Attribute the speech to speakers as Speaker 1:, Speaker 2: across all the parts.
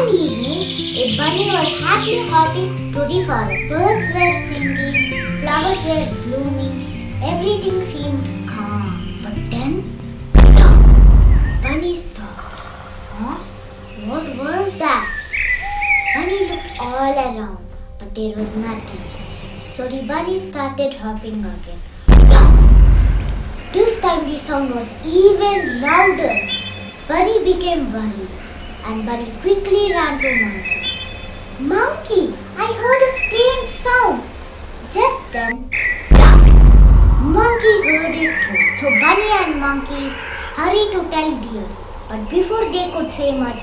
Speaker 1: One evening, a bunny was happily hopping through the forest. Birds were singing, flowers were blooming, everything seemed calm. But then, bunny stopped. Huh? What was that? Bunny looked all around, but there was nothing. So the bunny started hopping again. This time the sound was even louder. Bunny became worried, and Bunny quickly ran to Monkey. Monkey, I heard a strange sound. Just then, Monkey heard it too. So Bunny and Monkey hurried to tell Deer. But before they could say much,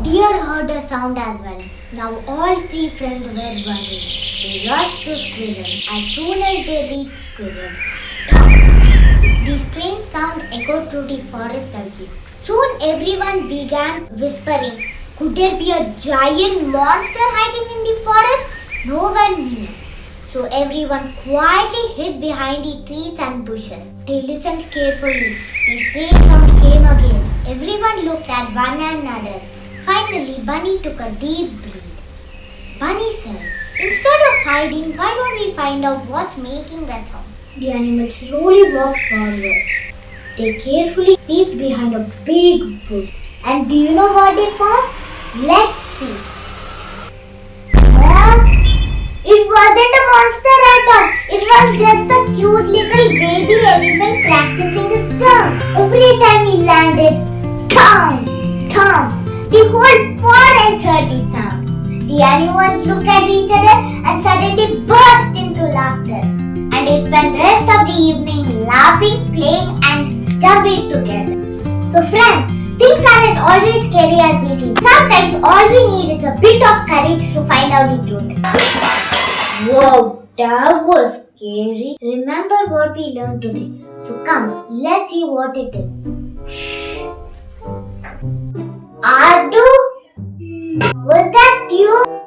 Speaker 1: Deer heard a sound as well. Now all three friends were worried. They rushed to Squirrel. As soon as they reached Squirrel, the strange sound echoed through the forest again. Soon everyone began whispering. Could there be a giant monster hiding in the forest? No one knew. So everyone quietly hid behind the trees and bushes. They listened carefully. The strange sound came again. Everyone looked at one another. Finally, Bunny took a deep breath. Bunny said, instead of hiding, why don't we find out what's making that sound? The animals slowly walked forward. They carefully peeked behind a big bush. And do you know what they found? Let's see. It wasn't a monster at all. It was just a cute little baby elephant practicing its jump. Every time he landed, thump, thump, the whole forest heard the sound. The animals looked at each other and suddenly burst into laughter. And they spent the rest of the evening laughing, playing and jumping together. So friends, things aren't always scary as they seem. Sometimes all we need is a bit of courage to find out the truth. Wow, that was scary. Remember what we learned today. So come, let's see what it is. Shhh. Adu? Was that you?